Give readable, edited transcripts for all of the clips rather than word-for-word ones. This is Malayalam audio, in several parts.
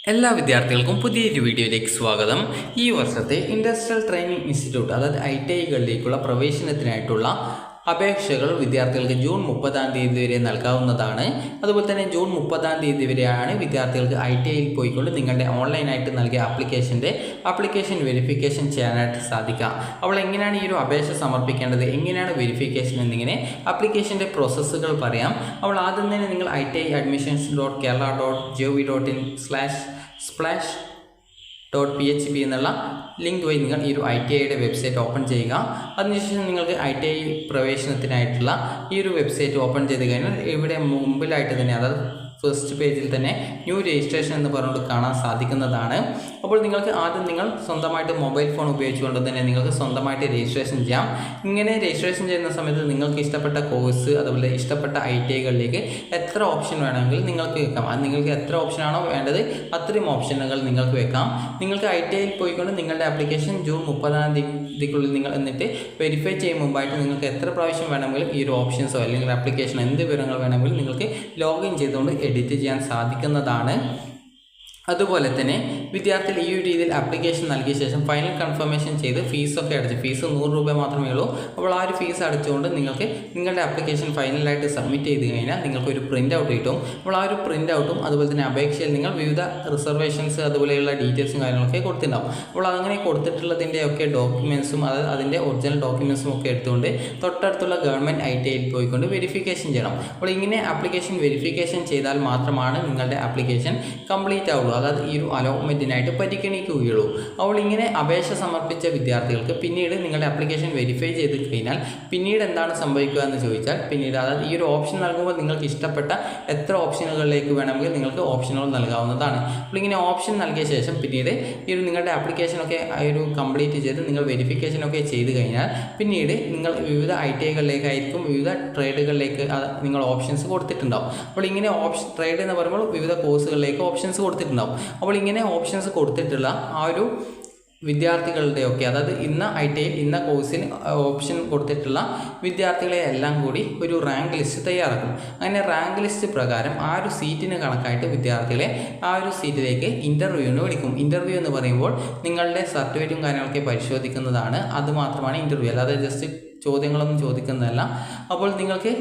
എല്ലാ വിദ്യാർത്ഥികൾക്കും പുതിയൊരു വീഡിയോയിലേക്ക് സ്വാഗതം. ഈ വർഷത്തെ ഇൻഡസ്ട്രിയൽ ട്രെയിനിങ് ഇൻസ്റ്റിറ്റ്യൂട്ട് അതായത് ITIകളിലേക്കുള്ള പ്രവേശനത്തിനായിട്ടുള്ള അപേക്ഷകൾ വിദ്യാർത്ഥികൾക്ക് ജൂൺ 30 വരെ നൽകാവുന്നതാണ്. അതുപോലെ തന്നെ ജൂൺ 30 വരെയാണ് വിദ്യാർത്ഥികൾക്ക് ITIയിൽ പോയിക്കൊണ്ട് നിങ്ങളുടെ ഓൺലൈനായിട്ട് നൽകിയ ആപ്ലിക്കേഷൻ വെരിഫിക്കേഷൻ ചെയ്യാനായിട്ട് സാധിക്കുക. അപ്പോൾ എങ്ങനെയാണ് ഈ ഒരു അപേക്ഷ സമർപ്പിക്കേണ്ടത്, എങ്ങനെയാണ് വെരിഫിക്കേഷൻ എന്നിങ്ങനെ ആപ്ലിക്കേഷൻ്റെ പ്രോസസ്സുകൾ പറയാം. അപ്പോൾ ആദ്യം തന്നെ നിങ്ങൾ ITI.kerala.gov.in/splash.php എന്നുള്ള ലിങ്ക് വഴി നിങ്ങൾ ഈ ഒരു ITIയുടെ വെബ്സൈറ്റ് ഓപ്പൺ ചെയ്യുക. അതിനുശേഷം നിങ്ങൾക്ക് ITI പ്രവേശനത്തിനായിട്ടുള്ള ഈ ഒരു വെബ്സൈറ്റ് ഓപ്പൺ ചെയ്ത് കഴിഞ്ഞാൽ ഇവിടെ മുമ്പിലായിട്ട് തന്നെ, അതായത് ഫസ്റ്റ് പേജിൽ തന്നെ ന്യൂ രജിസ്ട്രേഷൻ എന്ന് പറഞ്ഞുകൊണ്ട് കാണാൻ സാധിക്കുന്നതാണ്. അപ്പോൾ നിങ്ങൾക്ക് ആദ്യം നിങ്ങൾ സ്വന്തമായിട്ട് മൊബൈൽ ഫോൺ ഉപയോഗിച്ചുകൊണ്ട് തന്നെ നിങ്ങൾക്ക് സ്വന്തമായിട്ട് രജിസ്ട്രേഷൻ ചെയ്യാം. ഇങ്ങനെ രജിസ്ട്രേഷൻ ചെയ്യുന്ന സമയത്ത് നിങ്ങൾക്ക് ഇഷ്ടപ്പെട്ട കോഴ്സ്, അതുപോലെ ഇഷ്ടപ്പെട്ട ITIകളിലേക്ക് എത്ര ഓപ്ഷൻ വേണമെങ്കിൽ നിങ്ങൾക്ക് വെക്കാം. അത് നിങ്ങൾക്ക് എത്ര ഓപ്ഷനാണോ വേണ്ടത് അത്രയും ഓപ്ഷനുകൾ നിങ്ങൾക്ക് വെക്കാം. നിങ്ങൾക്ക് ITIയിൽ പോയിക്കൊണ്ട് നിങ്ങളുടെ ആപ്ലിക്കേഷൻ ജൂൺ 30 നിങ്ങൾ എന്നിട്ട് വെരിഫൈ ചെയ്യും മുമ്പായിട്ട് നിങ്ങൾക്ക് എത്ര പ്രാവശ്യം വേണമെങ്കിലും ഈ ഒരു ഓപ്ഷൻസോ അല്ലെങ്കിൽ ആപ്ലിക്കേഷൻ എന്ത് വിവരങ്ങൾ വേണമെങ്കിലും നിങ്ങൾക്ക് ലോഗിൻ ചെയ്തുകൊണ്ട് എഡിറ്റ് ചെയ്യാൻ സാധിക്കുന്നതാണ്. അതുപോലെ തന്നെ വിദ്യാർത്ഥികൾ ഈ ഒരു രീതിയിൽ ആപ്ലിക്കേഷൻ നൽകിയ ശേഷം ഫൈനൽ കൺഫർമേഷൻ ചെയ്ത് ഫീസൊക്കെ അടച്ച്, ഫീസ് 100 രൂപ മാത്രമേ ഉള്ളൂ. അപ്പോൾ ആ ഒരു ഫീസ് അടച്ചുകൊണ്ട് നിങ്ങൾക്ക് നിങ്ങളുടെ ആപ്ലിക്കേഷൻ ഫൈനലായിട്ട് സബ്മിറ്റ് ചെയ്ത് കഴിഞ്ഞാൽ നിങ്ങൾക്കൊരു പ്രിൻ്റ് ഔട്ട് കിട്ടും. അപ്പോൾ ആ ഒരു പ്രിൻ്റ് ഔട്ടും അതുപോലെ തന്നെ അപേക്ഷയിൽ നിങ്ങൾ വിവിധ റിസർവേഷൻസ് അതുപോലെയുള്ള ഡീറ്റെയിൽസും കാര്യങ്ങളൊക്കെ കൊടുത്തിട്ടുണ്ടാവും. അപ്പോൾ അങ്ങനെ കൊടുത്തിട്ടുള്ളതിൻ്റെയൊക്കെ ഡോക്യുമെൻസും അതിൻ്റെ ഒറിജിനൽ ഡോക്യുമെൻസും ഒക്കെ എടുത്തുകൊണ്ട് തൊട്ടടുത്തുള്ള ഗവൺമെൻറ് ITIയിൽ പോയിക്കൊണ്ട് വെരിഫിക്കേഷൻ ചെയ്യണം. അപ്പോൾ ഇങ്ങനെ ആപ്ലിക്കേഷൻ വെരിഫിക്കേഷൻ ചെയ്താൽ മാത്രമാണ് നിങ്ങളുടെ ആപ്ലിക്കേഷൻ കംപ്ലീറ്റ് ആവുള്ളൂ, അതായത് ഈ ഒരു അലോട്ട്മെൻറ്റിനായിട്ട് പരിഗണിക്കുകയുള്ളൂ. അപ്പോൾ ഇങ്ങനെ അപേക്ഷ സമർപ്പിച്ച വിദ്യാർത്ഥികൾക്ക് പിന്നീട് നിങ്ങളുടെ ആപ്ലിക്കേഷൻ വെരിഫൈ ചെയ്ത് കഴിഞ്ഞാൽ പിന്നീട് എന്താണ് സംഭവിക്കുക എന്ന് ചോദിച്ചാൽ, പിന്നീട് അതായത് ഈ ഒരു ഓപ്ഷൻ നൽകുമ്പോൾ നിങ്ങൾക്ക് ഇഷ്ടപ്പെട്ട എത്ര ഓപ്ഷനുകളിലേക്ക് വേണമെങ്കിൽ നിങ്ങൾക്ക് ഓപ്ഷനുകൾ നൽകാവുന്നതാണ്. അപ്പോൾ ഇങ്ങനെ ഓപ്ഷൻ നൽകിയ ശേഷം പിന്നീട് ഈ ഒരു നിങ്ങളുടെ ആപ്ലിക്കേഷനൊക്കെ ഒരു കംപ്ലീറ്റ് ചെയ്ത് നിങ്ങൾ വെരിഫിക്കേഷനൊക്കെ ചെയ്ത് കഴിഞ്ഞാൽ പിന്നീട് നിങ്ങൾ വിവിധ ITIകളിലേക്കായിരിക്കും വിവിധ ട്രേഡുകളിലേക്ക് നിങ്ങൾ ഓപ്ഷൻസ് കൊടുത്തിട്ടുണ്ടാവും. അപ്പോൾ ഇങ്ങനെ ട്രേഡ് എന്ന് പറയുമ്പോൾ വിവിധ കോഴ്സുകളിലേക്ക് ഓപ്ഷൻസ് കൊടുത്തിട്ടുണ്ടാവും. അപ്പോൾ ഇങ്ങനെ ഓപ്ഷൻസ് കൊടുത്തിട്ടുള്ള ആ ഒരു വിദ്യാർത്ഥികളുടെയൊക്കെ, അതായത് ഇന്ന ITIയിൽ ഇന്ന കോഴ്സിന് ഓപ്ഷൻ കൊടുത്തിട്ടുള്ള വിദ്യാർത്ഥികളെ എല്ലാം കൂടി ഒരു റാങ്ക് ലിസ്റ്റ് തയ്യാറാക്കും. അങ്ങനെ റാങ്ക് ലിസ്റ്റ് പ്രകാരം ആ ഒരു സീറ്റിന് കണക്കായിട്ട് വിദ്യാർത്ഥികളെ ആ ഒരു സീറ്റിലേക്ക് ഇൻ്റർവ്യൂവിന് വിളിക്കും. ഇൻ്റർവ്യൂ എന്ന് പറയുമ്പോൾ നിങ്ങളുടെ സർട്ടിഫിക്കറ്റും കാര്യങ്ങളൊക്കെ പരിശോധിക്കുന്നതാണ്. അതുമാത്രമാണ് ഇൻ്റർവ്യൂ, അല്ലാതെ ജസ്റ്റ് ചോദ്യങ്ങളൊന്നും ചോദിക്കുന്നതല്ല. അപ്പോൾ നിങ്ങൾക്ക്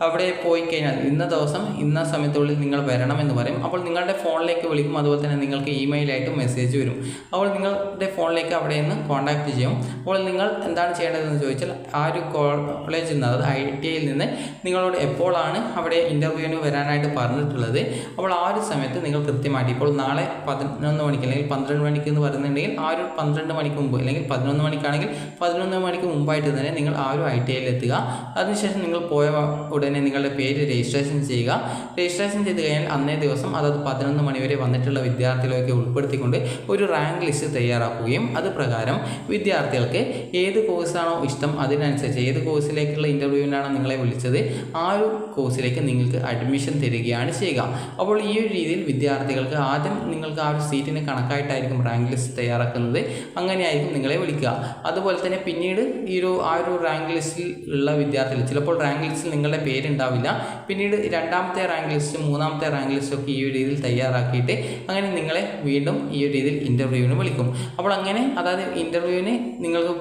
അവിടെ പോയി കഴിഞ്ഞാൽ ഇന്ന ദിവസം ഇന്ന സമയത്തുള്ളിൽ നിങ്ങൾ വരണമെന്ന് പറയും. അപ്പോൾ നിങ്ങളുടെ ഫോണിലേക്ക് വിളിക്കും. അതുപോലെ തന്നെ നിങ്ങൾക്ക് ഇമെയിലായിട്ട് മെസ്സേജ് വരും. അപ്പോൾ നിങ്ങളുടെ ഫോണിലേക്ക് അവിടെ നിന്ന് കോൺടാക്റ്റ് ചെയ്യും. അപ്പോൾ നിങ്ങൾ എന്താണ് ചെയ്യേണ്ടതെന്ന് ചോദിച്ചാൽ ആ ഒരു കോളേജിൽ നിന്ന്, അതായത് ITIയിൽ നിന്ന് നിങ്ങളോട് എപ്പോഴാണ് അവിടെ ഇൻ്റർവ്യൂവിന് വരാനായിട്ട് പറഞ്ഞിട്ടുള്ളത്, അപ്പോൾ ആ ഒരു സമയത്ത് നിങ്ങൾ കൃത്യമായിട്ട്, ഇപ്പോൾ നാളെ 11 മണിക്ക് അല്ലെങ്കിൽ 12 മണിക്ക് എന്ന് പറയുന്നുണ്ടെങ്കിൽ ആ ഒരു 12 മണിക്ക് മുമ്പ്, അല്ലെങ്കിൽ 11 മണിക്കാണെങ്കിൽ 11 മണിക്ക് മുമ്പായിട്ട് തന്നെ നിങ്ങൾ ആ ഒരു ITIയിൽ എത്തുക. അതിനുശേഷം നിങ്ങൾ പോയ ഉടനെ നിങ്ങളുടെ പേര് രജിസ്ട്രേഷൻ ചെയ്യുക. രജിസ്ട്രേഷൻ ചെയ്ത് കഴിഞ്ഞാൽ അന്നേ ദിവസം, അതായത് 11 മണി വരെ വന്നിട്ടുള്ള വിദ്യാർത്ഥികളെയൊക്കെ ഉൾപ്പെടുത്തിക്കൊണ്ട് ഒരു റാങ്ക് ലിസ്റ്റ് തയ്യാറാക്കുകയും അത് പ്രകാരം വിദ്യാർത്ഥികൾക്ക് ഏത് കോഴ്സാണോ ഇഷ്ടം അതിനനുസരിച്ച്, ഏത് കോഴ്സിലേക്കുള്ള ഇൻ്റർവ്യൂവിനാണോ നിങ്ങളെ വിളിച്ചത് ആ ഒരു കോഴ്സിലേക്ക് നിങ്ങൾക്ക് അഡ്മിഷൻ തരികയാണ് ചെയ്യുക. അപ്പോൾ ഈ ഒരു രീതിയിൽ വിദ്യാർത്ഥികൾക്ക് ആദ്യം നിങ്ങൾക്ക് ആ ഒരു സീറ്റിന് കണക്കായിട്ടായിരിക്കും റാങ്ക് ലിസ്റ്റ് തയ്യാറാക്കുന്നത്. അങ്ങനെയായിരിക്കും നിങ്ങളെ വിളിക്കുക. അതുപോലെ തന്നെ പിന്നീട് ആ ഒരു റാങ്ക് ലിസ്റ്റിൽ ഉള്ള വിദ്യാർത്ഥികൾ, ചിലപ്പോൾ റാങ്ക് ലിസ്റ്റിൽ നിങ്ങളുടെ പേരുണ്ടാവില്ല, പിന്നീട് രണ്ടാമത്തെ റാങ്ക് ലിസ്റ്റ്, മൂന്നാമത്തെ റാങ്ക് ലിസ്റ്റൊക്കെ ഈ ഒരു രീതിയിൽ തയ്യാറാക്കിയിട്ട് അങ്ങനെ നിങ്ങളെ വീണ്ടും ഈ ഒരു രീതിയിൽ ഇൻ്റർവ്യൂവിന് വിളിക്കും. അപ്പോൾ അങ്ങനെ, അതായത് ഇൻ്റർവ്യൂവിന് നിങ്ങൾക്ക്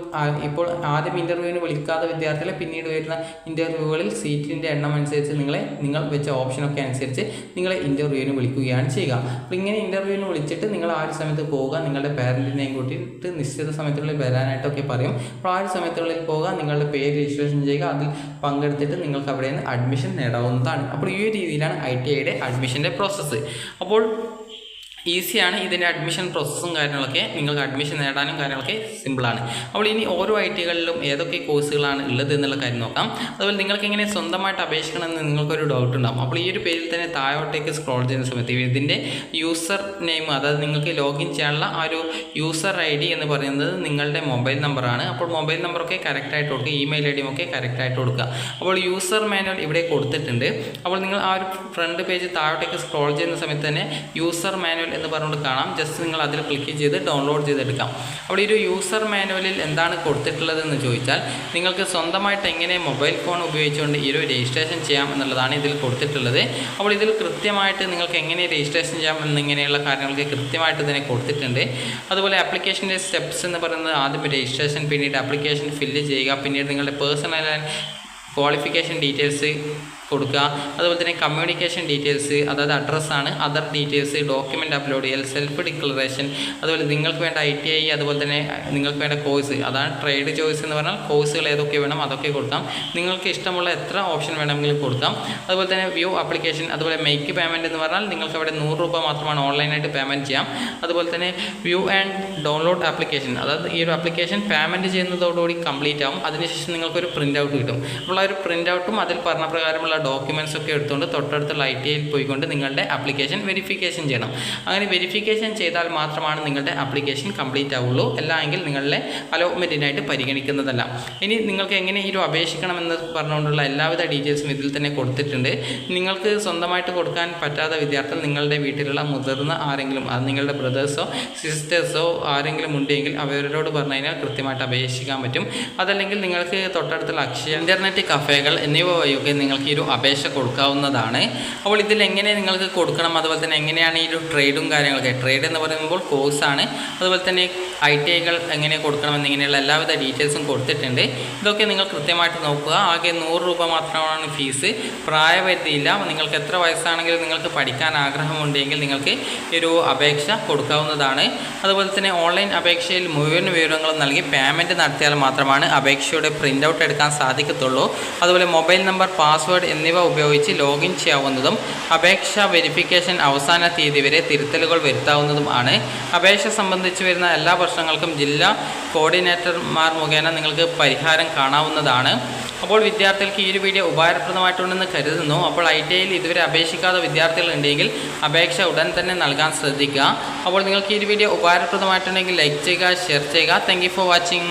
ഇപ്പോൾ ആദ്യം ഇൻ്റർവ്യൂവിന് വിളിക്കാത്ത വിദ്യാർത്ഥികളെ പിന്നീട് വരുന്ന ഇൻ്റർവ്യൂകളിൽ സീറ്റിൻ്റെ എണ്ണം അനുസരിച്ച് നിങ്ങൾ വെച്ച ഓപ്ഷനൊക്കെ അനുസരിച്ച് നിങ്ങളെ ഇൻ്റർവ്യൂവിന് വിളിക്കുകയാണ് ചെയ്യുക. അപ്പോൾ ഇങ്ങനെ ഇൻ്റർവ്യൂവിന് വിളിച്ചിട്ട് നിങ്ങൾ ആ ഒരു സമയത്ത് പോവുക. നിങ്ങളുടെ പാരൻറ്റിനെയും കൂട്ടിയിട്ട് നിശ്ചിത സമയത്തുള്ളിൽ വരാനായിട്ടൊക്കെ പറയും. അപ്പോൾ ആ ഒരു സമയത്തുള്ളിൽ പോവുക, നിങ്ങളുടെ പേര് രജിസ്ട്രേഷൻ ചെയ്യുക, അതിൽ പങ്കെടുത്തിട്ട് നിങ്ങൾക്ക് അവിടെ നിന്ന് അഡ്മിഷൻ നേടാവുന്നതാണ്. അപ്പോൾ ഈ ഒരു രീതിയിലാണ് ITIയുടെ അഡ്മിഷൻ്റെ പ്രോസസ്സ്. അപ്പോൾ ഈസിയാണ് ഇതിൻ്റെ അഡ്മിഷൻ പ്രോസസ്സും കാര്യങ്ങളൊക്കെ. നിങ്ങൾക്ക് അഡ്മിഷൻ നേടാനും കാര്യങ്ങളൊക്കെ സിമ്പിളാണ്. അപ്പോൾ ഇനി ഓരോ ITകളിലും ഏതൊക്കെ കോഴ്സുകളാണ് ഉള്ളത് എന്നുള്ള കാര്യം നോക്കാം. അതുപോലെ നിങ്ങൾക്ക് എങ്ങനെ സ്വന്തമായിട്ട് അപേക്ഷിക്കണമെന്ന് നിങ്ങൾക്കൊരു ഡൗട്ട് ഉണ്ടാകും. അപ്പോൾ ഈ ഒരു പേജിൽ തന്നെ താഴോട്ടേക്ക് സ്ക്രോൾ ചെയ്യുന്ന സമയത്ത് ഇതിൻ്റെ യൂസർ നെയിം, അതായത് നിങ്ങൾക്ക് ലോഗിൻ ചെയ്യാനുള്ള ആ ഒരു യൂസർ ID എന്ന് പറയുന്നത് നിങ്ങളുടെ മൊബൈൽ നമ്പറാണ്. അപ്പോൾ മൊബൈൽ നമ്പറൊക്കെ കറക്റ്റായിട്ട് കൊടുക്കുക, ഇമെയിൽ ID ഒക്കെ കറക്റ്റായിട്ട് കൊടുക്കുക. അപ്പോൾ യൂസർ മാനുവൽ ഇവിടെ കൊടുത്തിട്ടുണ്ട്. അപ്പോൾ നിങ്ങൾ ആ ഒരു ഫ്രണ്ട് പേജ് താഴോട്ടേക്ക് സ്ക്രോൾ ചെയ്യുന്ന സമയത്ത് തന്നെ യൂസർ മാനുവൽ എന്ന് പറഞ്ഞുകൊണ്ട് കാണാം. ജസ്റ്റ് നിങ്ങൾ അതിൽ ക്ലിക്ക് ചെയ്ത് ഡൗൺലോഡ് ചെയ്തെടുക്കാം. അപ്പോൾ ഈ ഒരു യൂസർ മാനുവലിൽ എന്താണ് കൊടുത്തിട്ടുള്ളതെന്ന് ചോദിച്ചാൽ നിങ്ങൾക്ക് സ്വന്തമായിട്ട് എങ്ങനെ മൊബൈൽ ഫോൺ ഉപയോഗിച്ചുകൊണ്ട് ഈ ഒരു രജിസ്ട്രേഷൻ ചെയ്യാം എന്നുള്ളതാണ് ഇതിൽ കൊടുത്തിട്ടുള്ളത്. അപ്പോൾ ഇതിൽ കൃത്യമായിട്ട് നിങ്ങൾക്ക് എങ്ങനെ രജിസ്ട്രേഷൻ ചെയ്യാം എന്നിങ്ങനെയുള്ള കാര്യങ്ങൾക്ക് കൃത്യമായിട്ട് ഇതിനെ കൊടുത്തിട്ടുണ്ട്. അതുപോലെ ആപ്ലിക്കേഷൻ്റെ സ്റ്റെപ്സ് എന്ന് പറയുന്നത് ആദ്യം രജിസ്ട്രേഷൻ, പിന്നീട് ആപ്ലിക്കേഷൻ ഫില്ല് ചെയ്യുക, പിന്നീട് നിങ്ങളുടെ പേഴ്സണൽ ആൻഡ് ക്വാളിഫിക്കേഷൻ ഡീറ്റെയിൽസ് കൊടുക്കുക, അതുപോലെ തന്നെ കമ്മ്യൂണിക്കേഷൻ ഡീറ്റെയിൽസ്, അതായത് അഡ്രസ്സാണ്, അതർ ഡീറ്റെയിൽസ്, ഡോക്യുമെൻ്റ് അപ്ലോഡ് ചെയ്യൽ, സെൽഫ് ഡിക്ലറേഷൻ, അതുപോലെ നിങ്ങൾക്ക് വേണ്ട ITI, അതുപോലെ തന്നെ നിങ്ങൾക്ക് വേണ്ട കോഴ്സ്, അതാണ് ട്രേഡ് ചോയ്സ് എന്ന് പറഞ്ഞാൽ കോഴ്സുകൾ ഏതൊക്കെ വേണം അതൊക്കെ കൊടുക്കാം. നിങ്ങൾക്ക് ഇഷ്ടമുള്ള എത്ര ഓപ്ഷൻ വേണമെങ്കിലും കൊടുക്കാം. അതുപോലെ തന്നെ വ്യൂ ആപ്ലിക്കേഷൻ, അതുപോലെ മേക്ക് പേയ്മെൻറ്റ് എന്ന് പറഞ്ഞാൽ നിങ്ങൾക്ക് അവിടെ 100 രൂപ മാത്രമാണ് ഓൺലൈനായിട്ട് പേയ്മെൻറ്റ് ചെയ്യാം. അതുപോലെ തന്നെ വ്യൂ ആൻഡ് ഡൗൺലോഡ് ആപ്ലിക്കേഷൻ, അതായത് ഈ ഒരു ആപ്ലിക്കേഷൻ പേയ്മെൻറ്റ് ചെയ്യുന്നതോടുകൂടി കംപ്ലീറ്റ് ആവും. അതിനുശേഷം നിങ്ങൾക്കൊരു പ്രിൻ്റ് ഔട്ട് കിട്ടും. അപ്പോൾ ആ ഒരു പ്രിൻ്റ് ഔട്ടും അതിൽ പറഞ്ഞ പ്രകാരമുള്ള ഡോക്യുമെൻറ്റ്സ് ഒക്കെ എടുത്തുകൊണ്ട് തൊട്ടടുത്തുള്ള ITIയിൽ പോയിക്കൊണ്ട് നിങ്ങളുടെ ആപ്ലിക്കേഷൻ വെരിഫിക്കേഷൻ ചെയ്യണം. അങ്ങനെ വെരിഫിക്കേഷൻ ചെയ്താൽ മാത്രമാണ് നിങ്ങളുടെ ആപ്ലിക്കേഷൻ കംപ്ലീറ്റ് ആവുള്ളൂ. അല്ലെങ്കിൽ നിങ്ങളുടെ അലോട്ട്മെൻറ്റിനായിട്ട് പരിഗണിക്കുന്നതല്ല. ഇനി നിങ്ങൾക്ക് എങ്ങനെ ഈ ഒരു അപേക്ഷിക്കണമെന്ന് പറഞ്ഞുകൊണ്ടുള്ള എല്ലാവിധ ഡീറ്റെയിൽസും ഇതിൽ തന്നെ കൊടുത്തിട്ടുണ്ട്. നിങ്ങൾക്ക് സ്വന്തമായിട്ട് കൊടുക്കാൻ പറ്റാത്ത വിദ്യാർത്ഥികൾ നിങ്ങളുടെ വീട്ടിലുള്ള മുതിർന്ന ആരെങ്കിലും, അത് നിങ്ങളുടെ ബ്രദേഴ്സോ സിസ്റ്റേഴ്സോ ആരെങ്കിലും ഉണ്ടെങ്കിൽ അവരോട് പറഞ്ഞു കഴിഞ്ഞാൽ കൃത്യമായിട്ട് അപേക്ഷിക്കാൻ പറ്റും. അതല്ലെങ്കിൽ നിങ്ങൾക്ക് തൊട്ടടുത്തുള്ള അക്ഷയ, ഇൻ്റർനെറ്റ് കഫേകൾ എന്നിവ വഴിയൊക്കെ നിങ്ങൾക്ക് ഈ ഒരു അപേക്ഷ കൊടുക്കാവുന്നതാണ്. അപ്പോൾ ഇതിൽ എങ്ങനെ നിങ്ങൾക്ക് കൊടുക്കണം, അതുപോലെ തന്നെ എങ്ങനെയാണ് ഈ ഒരു ട്രേഡും കാര്യങ്ങളൊക്കെ, ട്രേഡ് എന്ന് പറയുമ്പോൾ കോഴ്സാണ്, അതുപോലെ തന്നെ ITIകൾ എങ്ങനെ കൊടുക്കണം എന്നിങ്ങനെയുള്ള എല്ലാവിധ ഡീറ്റെയിൽസും കൊടുത്തിട്ടുണ്ട്. ഇതൊക്കെ നിങ്ങൾ കൃത്യമായിട്ട് നോക്കുക. ആകെ 100 രൂപ മാത്രമാണ് ഫീസ്, പ്രായപരിധിയില്ല. നിങ്ങൾക്ക് എത്ര വയസ്സാണെങ്കിലും നിങ്ങൾക്ക് പഠിക്കാൻ ആഗ്രഹമുണ്ടെങ്കിൽ നിങ്ങൾക്ക് ഈ ഒരു അപേക്ഷ കൊടുക്കാവുന്നതാണ്. അതുപോലെ തന്നെ ഓൺലൈൻ അപേക്ഷയിൽ മുഴുവൻ വിവരങ്ങളും നൽകി പേയ്മെൻറ്റ് നടത്തിയാൽ മാത്രമാണ് അപേക്ഷയുടെ പ്രിൻ്റ് ഔട്ട് എടുക്കാൻ സാധിക്കത്തുള്ളൂ. അതുപോലെ മൊബൈൽ നമ്പർ, പാസ്വേഡ് എന്നിവ ഉപയോഗിച്ച് ലോഗിൻ ചെയ്യാവുന്നതും അപേക്ഷ വെരിഫിക്കേഷൻ അവസാന തീയതി വരെ തിരുത്തലുകൾ വരുത്താവുന്നതുമാണ്. അപേക്ഷ സംബന്ധിച്ച് വരുന്ന എല്ലാ പ്രശ്നങ്ങൾക്കും ജില്ലാ കോർഡിനേറ്റർമാർ മുഖേന നിങ്ങൾക്ക് പരിഹാരം കാണാവുന്നതാണ്. അപ്പോൾ വിദ്യാർത്ഥികൾക്ക് ഈ ഒരു വീഡിയോ ഉപകാരപ്രദമായിട്ടുണ്ടെന്ന് കരുതുന്നു. അപ്പോൾ ITIയിൽ ഇതുവരെ അപേക്ഷിക്കാത്ത വിദ്യാർത്ഥികൾ ഉണ്ടെങ്കിൽ അപേക്ഷ ഉടൻ തന്നെ നൽകാൻ ശ്രദ്ധിക്കുക. അപ്പോൾ നിങ്ങൾക്ക് ഈ ഒരു വീഡിയോ ഉപകാരപ്രദമായിട്ടുണ്ടെങ്കിൽ ലൈക്ക് ചെയ്യുക, ഷെയർ ചെയ്യുക. Thank you for watching.